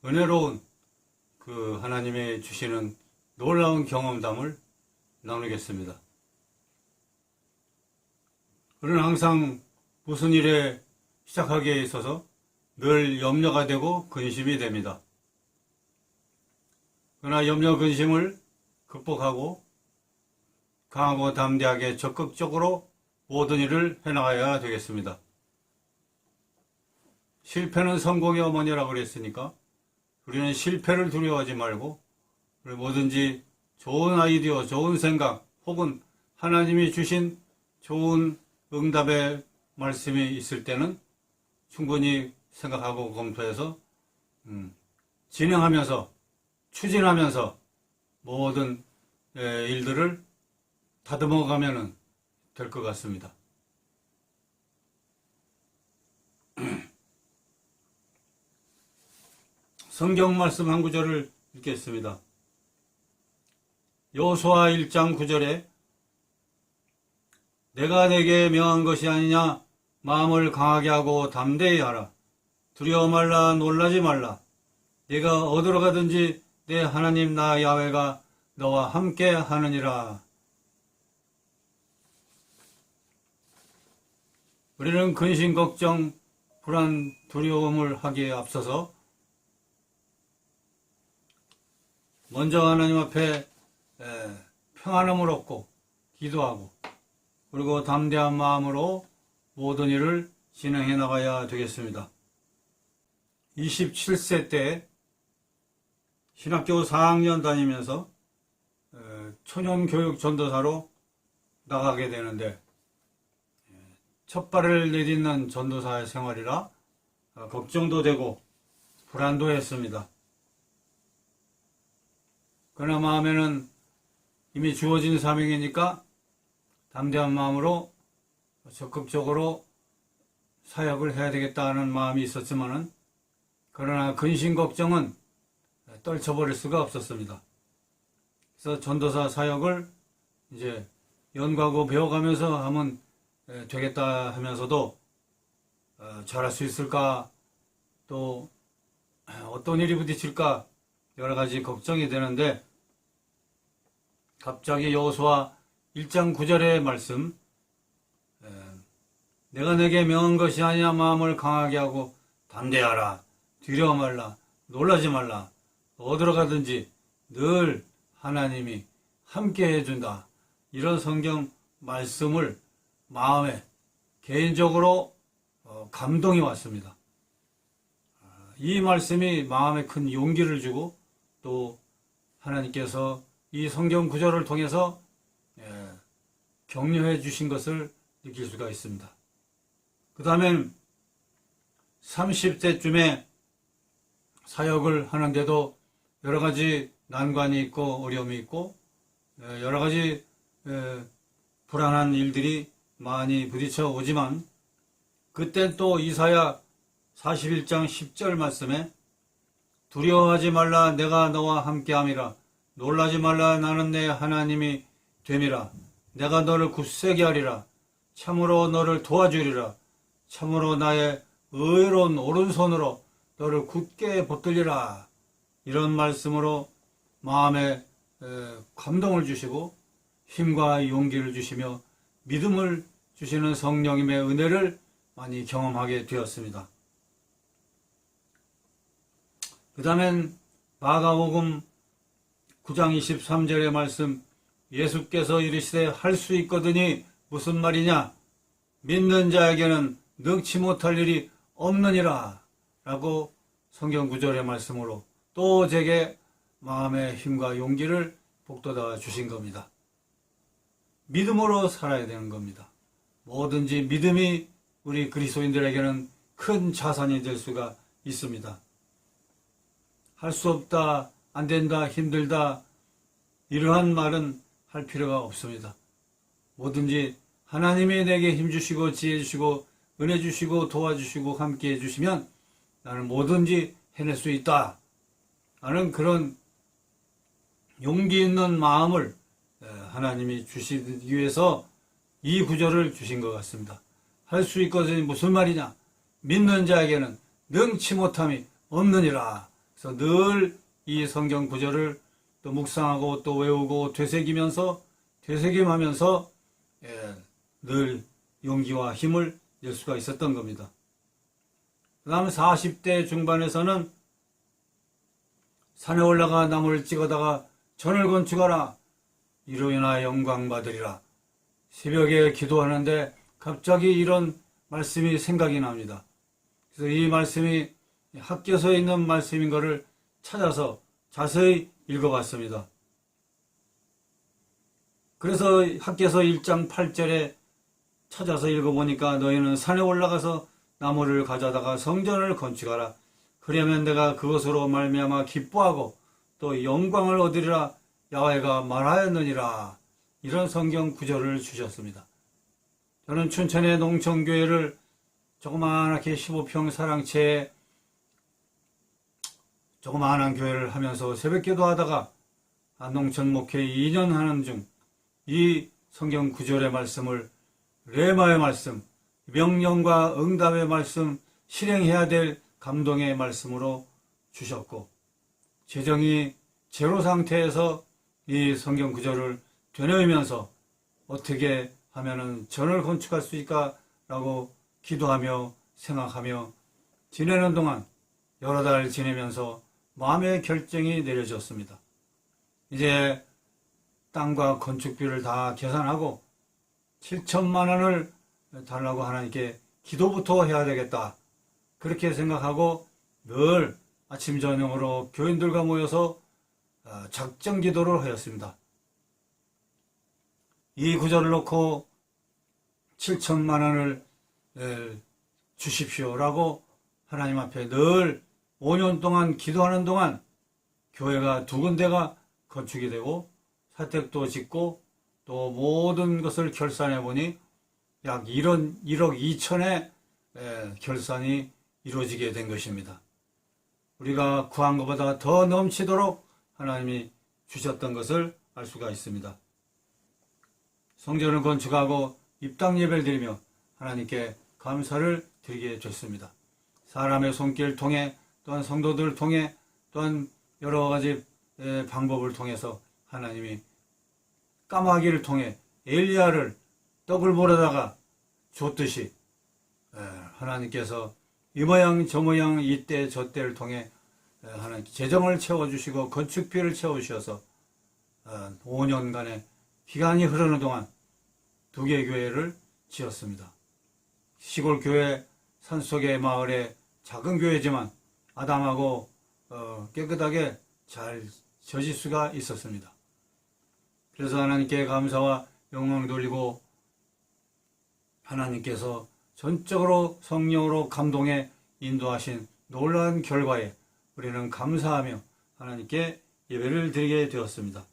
은혜로운 그 하나님의 주시는 놀라운 경험담을 나누겠습니다. 우리는 항상 무슨 일에 시작하기에 있어서 늘 염려가 되고 근심이 됩니다. 그러나 염려 근심을 극복하고 강하고 담대하게 적극적으로 모든 일을 해나가야 되겠습니다. 실패는 성공의 어머니라고 그랬으니까 우리는 실패를 두려워하지 말고 우리 뭐든지 좋은 아이디어, 좋은 생각 혹은 하나님이 주신 좋은 응답의 말씀이 있을 때는 충분히 생각하고 검토해서 진행하면서 추진하면서 모든 일들을 다듬어가면 될 것 같습니다. 성경 말씀 한 구절을 읽겠습니다. 여호수아 1장 9절에 내가 내게 명한 것이 아니냐 마음을 강하게 하고 담대히 하라. 두려워 말라 놀라지 말라. 네가 어디로 가든지 내 하나님 나 야훼가 너와 함께 하느니라. 우리는 근심, 걱정, 불안, 두려움을 하기에 앞서서 먼저 하나님 앞에 평안함을 얻고 기도하고 그리고 담대한 마음으로 모든 일을 진행해 나가야 되겠습니다. 27세 때 신학교 4학년 다니면서 초년교육 전도사로 나가게 되는데 첫 발을 내딛는 전도사의 생활이라 걱정도 되고 불안도 했습니다. 그러나 마음에는 이미 주어진 사명이니까 담대한 마음으로 적극적으로 사역을 해야 되겠다는 마음이 있었지만은 그러나 근심 걱정은 떨쳐버릴 수가 없었습니다. 그래서 전도사 사역을 이제 연구하고 배워가면서 하면 되겠다 하면서도 잘할 수 있을까 또 어떤 일이 부딪힐까 여러 가지 걱정이 되는데 갑자기 여호수아 1장 9절의 말씀 내가 내게 명한 것이 아니냐 마음을 강하게 하고 담대하라. 두려워 말라. 놀라지 말라. 어디로 가든지 늘 하나님이 함께 해준다. 이런 성경 말씀을 마음에 개인적으로 감동이 왔습니다. 이 말씀이 마음에 큰 용기를 주고 또 하나님께서 이 성경 구절을 통해서 격려해 주신 것을 느낄 수가 있습니다. 그 다음엔 30대쯤에 사역을 하는데도 여러 가지 난관이 있고 어려움이 있고 여러 가지 불안한 일들이 많이 부딪혀 오지만 그때 또 이사야 41장 10절 말씀에 두려워하지 말라 내가 너와 함께함이라 놀라지 말라 나는 내 하나님이 됨이라 내가 너를 굳세게 하리라 참으로 너를 도와주리라 참으로 나의 의로운 오른손으로 너를 굳게 붙들리라. 이런 말씀으로 마음에 감동을 주시고 힘과 용기를 주시며 믿음을 주시는 성령님의 은혜를 많이 경험하게 되었습니다. 그 다음엔 마가복음 9장 23절의 말씀 예수께서 이르시되 할 수 있거든이 무슨 말이냐 믿는 자에게는 능치 못할 일이 없느니라 라고 성경 구절의 말씀으로 또 제게 마음의 힘과 용기를 북돋아 주신 겁니다. 믿음으로 살아야 되는 겁니다. 뭐든지 믿음이 우리 그리스도인들에게는 큰 자산이 될 수가 있습니다. 할 수 없다, 안 된다, 힘들다 이러한 말은 할 필요가 없습니다. 뭐든지 하나님이 내게 힘주시고 지혜 주시고 은혜 주시고 도와주시고 함께 해주시면 나는 뭐든지 해낼 수 있다 하는 그런 용기 있는 마음을 하나님이 주시기 위해서 이 구절을 주신 것 같습니다. 할 수 있거든이 무슨 말이냐 믿는 자에게는 능치 못함이 없느니라 그래서 늘 이 성경 구절을 또 묵상하고 또 외우고 되새기면서 늘 용기와 힘을 낼 수가 있었던 겁니다. 그 다음 40대 중반에서는 산에 올라가 나무를 찍어다가 전을 건축하라. 이로 인하여 영광 받으리라. 새벽에 기도하는데 갑자기 이런 말씀이 생각이 납니다. 그래서 이 말씀이 학교서에 있는 말씀인 것을 찾아서 자세히 읽어봤습니다. 그래서 학교서 1장 8절에 찾아서 읽어보니까 너희는 산에 올라가서 나무를 가져다가 성전을 건축하라. 그러면 내가 그것으로 말미암아 기뻐하고 또 영광을 얻으리라 야훼가 말하였느니라. 이런 성경 구절을 주셨습니다. 저는 춘천의 농촌교회를 조그마하게 15평 사랑채에 조그마한 교회를 하면서 새벽기도 하다가 농촌 목회 2년 하는 중 이 성경 구절의 말씀을 레마의 말씀, 명령과 응답의 말씀, 실행해야 될 감동의 말씀으로 주셨고 재정이 제로 상태에서 이 성경 구절을 되뇌이면서 어떻게 하면은 전을 건축할 수 있을까라고 기도하며 생각하며 지내는 동안 여러 달 지내면서 마음의 결정이 내려졌습니다. 이제 땅과 건축비를 다 계산하고 7천만 원을 달라고 하나님께 기도부터 해야 되겠다. 그렇게 생각하고 늘 아침 저녁으로 교인들과 모여서 작정 기도를 하였습니다. 이 구절을 놓고 7천만 원을 주십시오라고 하나님 앞에 늘 5년 동안 기도하는 동안 교회가 2군데가 건축이 되고 사택도 짓고 또 모든 것을 결산해 보니 약 1억 2천의 결산이 이루어지게 된 것입니다. 우리가 구한 것보다 더 넘치도록 하나님이 주셨던 것을 알 수가 있습니다. 성전을 건축하고 입당 예배를 드리며 하나님께 감사를 드리게 됐습니다. 사람의 손길을 통해 또한 성도들을 통해 또한 여러 가지 방법을 통해서 하나님이 까마귀를 통해 엘리야를 떡을 몰아다가 줬듯이 하나님께서 이 모양 저 모양 이때 저때를 통해 하나님 재정을 채워주시고 건축비를 채워주셔서 5년간의 기간이 흐르는 동안 2개 교회를 지었습니다. 시골 교회 산속의 마을의 작은 교회지만 아담하고 깨끗하게 잘 져질 수가 있었습니다. 그래서 하나님께 감사와 영광 돌리고 하나님께서 전적으로 성령으로 감동해 인도하신 놀라운 결과에 우리는 감사하며 하나님께 예배를 드리게 되었습니다.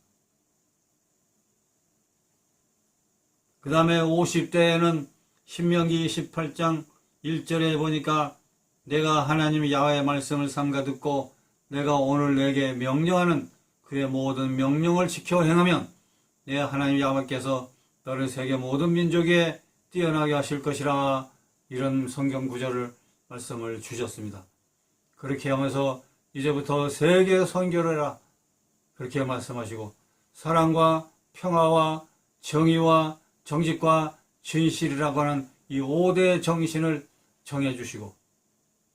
그 다음에 50대에는 신명기 18장 1절에 보니까 내가 하나님 야훼의 말씀을 삼가 듣고 내가 오늘 내게 명령하는 그의 모든 명령을 지켜 행하면 내 하나님 야훼께서 너를 세계 모든 민족에 뛰어나게 하실 것이라. 이런 성경 구절을 말씀을 주셨습니다. 그렇게 하면서 이제부터 세계 선교를 해라. 그렇게 말씀하시고 사랑과 평화와 정의와 정직과 진실이라고 하는 이 5대 정신을 정해주시고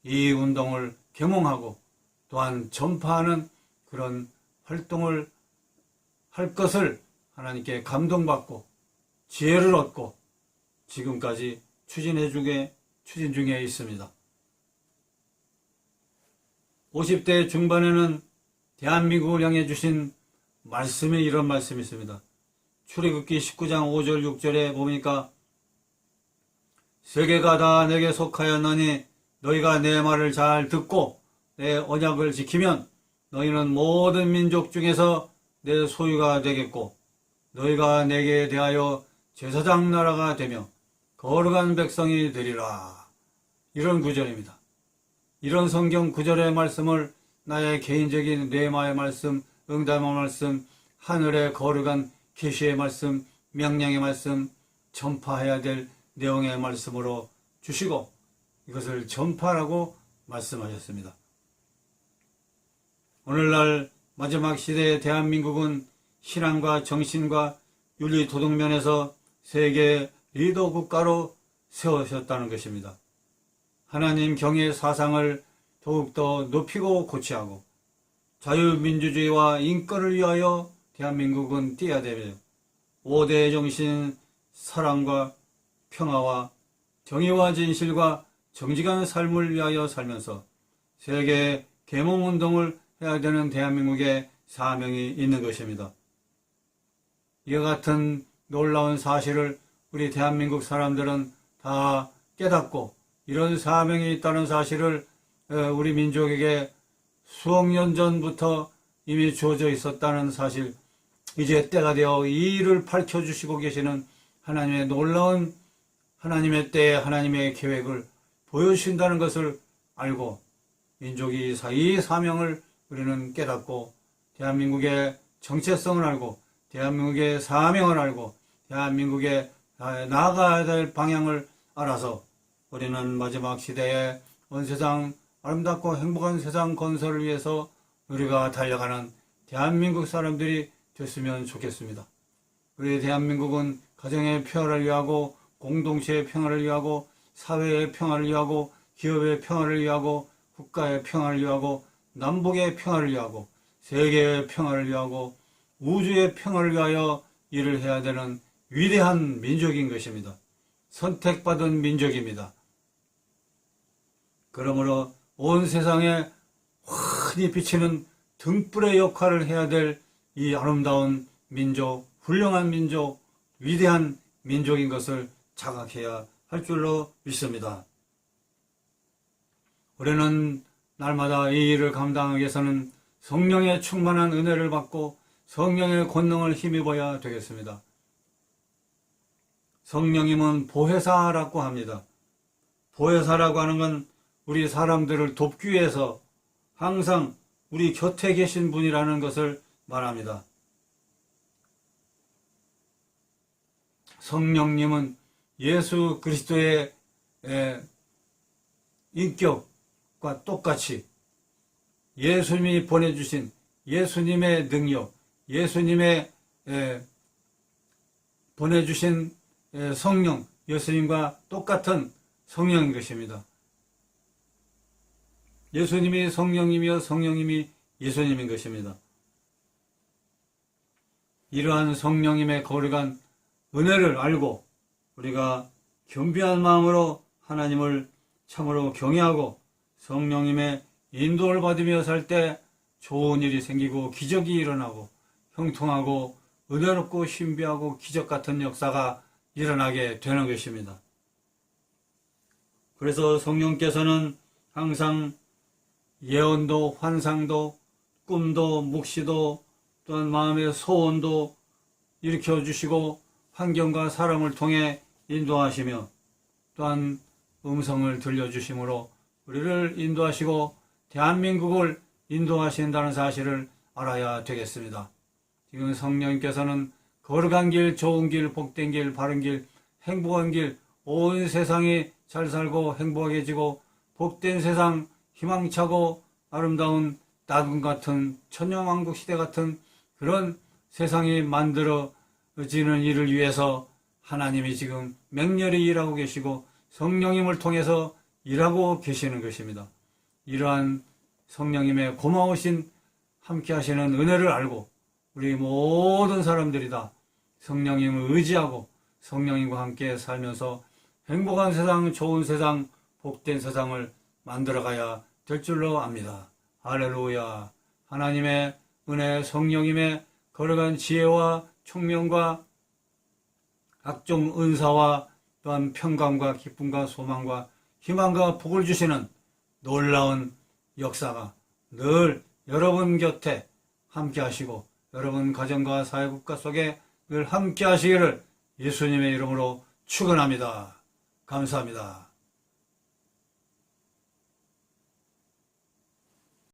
이 운동을 계몽하고 또한 전파하는 그런 활동을 할 것을 하나님께 감동받고 지혜를 얻고 지금까지 추진 중에 있습니다. 50대 중반에는 대한민국을 향해 주신 말씀이 이런 말씀이 있습니다. 출애굽기 19장 5절 6절에 보니까 세계가 다 내게 속하였느니 너희가 내 말을 잘 듣고 내 언약을 지키면 너희는 모든 민족 중에서 내 소유가 되겠고 너희가 내게 대하여 제사장 나라가 되며 거룩한 백성이 되리라. 이런 구절입니다. 이런 성경 구절의 말씀을 나의 개인적인 뇌마의 말씀, 응답의 말씀, 하늘의 거룩한 계시의 말씀, 명령의 말씀, 전파해야 될 내용의 말씀으로 주시고 이것을 전파라고 말씀하셨습니다. 오늘날 마지막 시대의 대한민국은 신앙과 정신과 윤리 도덕 면에서 세계 리더 국가로 세워졌다는 것입니다. 하나님 경외 사상을 더욱더 높이고 고취하고 자유민주주의와 인권을 위하여 대한민국은 뛰어야 되며 5대 정신 사랑과 평화와 정의와 진실과 정직한 삶을 위하여 살면서 세계 계몽운동을 해야 되는 대한민국의 사명이 있는 것입니다. 이와 같은 놀라운 사실을 우리 대한민국 사람들은 다 깨닫고 이런 사명이 있다는 사실을 우리 민족에게 수억 년 전부터 이미 주어져 있었다는 사실, 이제 때가 되어 이 일을 밝혀주시고 계시는 하나님의 놀라운 하나님의 때에 하나님의 계획을 보여주신다는 것을 알고 민족이 이 사명을 우리는 깨닫고 대한민국의 정체성을 알고 대한민국의 사명을 알고 대한민국에 나아가야 될 방향을 알아서 우리는 마지막 시대에 온 세상 아름답고 행복한 세상 건설을 위해서 우리가 달려가는 대한민국 사람들이 됐으면 좋겠습니다. 우리 대한민국은 가정의 평화를 위하고 공동체의 평화를 위하고 사회의 평화를 위하고 기업의 평화를 위하고 국가의 평화를 위하고 남북의 평화를 위하고 세계의 평화를 위하고 우주의 평화를 위하여 일을 해야 되는 위대한 민족인 것입니다. 선택받은 민족입니다. 그러므로 온 세상에 환히 비치는 등불의 역할을 해야 될 이 아름다운 민족, 훌륭한 민족, 위대한 민족인 것을 자각해야 할 줄로 믿습니다. 우리는 날마다 이 일을 감당하기 위해서는 성령의 충만한 은혜를 받고 성령의 권능을 힘입어야 되겠습니다. 성령님은 보혜사라고 합니다. 보혜사라고 하는 건 우리 사람들을 돕기 위해서 항상 우리 곁에 계신 분이라는 것을 말합니다. 성령님은 예수 그리스도의 인격과 똑같이 예수님이 보내주신 예수님의 능력, 예수님의 보내주신 성령, 예수님과 똑같은 성령인 것입니다. 예수님이 성령님이요 성령님이 예수님인 것입니다. 이러한 성령님의 거룩한 은혜를 알고 우리가 겸비한 마음으로 하나님을 참으로 경외하고 성령님의 인도를 받으며 살 때 좋은 일이 생기고 기적이 일어나고 형통하고 은혜롭고 신비하고 기적 같은 역사가 일어나게 되는 것입니다. 그래서 성령께서는 항상 예언도 환상도 꿈도 묵시도 또한 마음의 소원도 일으켜주시고 환경과 사람을 통해 인도하시며 또한 음성을 들려주심으로 우리를 인도하시고 대한민국을 인도하신다는 사실을 알아야 되겠습니다. 지금 성령님께서는 거룩한 길, 좋은 길, 복된 길, 바른 길, 행복한 길, 온 세상이 잘 살고 행복해지고 복된 세상, 희망차고 아름다운 낙원 같은 천년왕국 시대 같은 그런 세상이 만들어지는 일을 위해서 하나님이 지금 맹렬히 일하고 계시고 성령님을 통해서 일하고 계시는 것입니다. 이러한 성령님의 고마우신 함께 하시는 은혜를 알고 우리 모든 사람들이 다 성령님을 의지하고 성령님과 함께 살면서 행복한 세상, 좋은 세상, 복된 세상을 만들어가야 될 줄로 압니다. 할렐루야. 하나님의 은혜, 성령님의 거룩한 지혜와 총명과 각종 은사와 또한 평강과 기쁨과 소망과 희망과 복을 주시는 놀라운 역사가 늘 여러분 곁에 함께 하시고 여러분 가정과 사회국가 속에 늘 함께 하시기를 예수님의 이름으로 축원합니다. 감사합니다.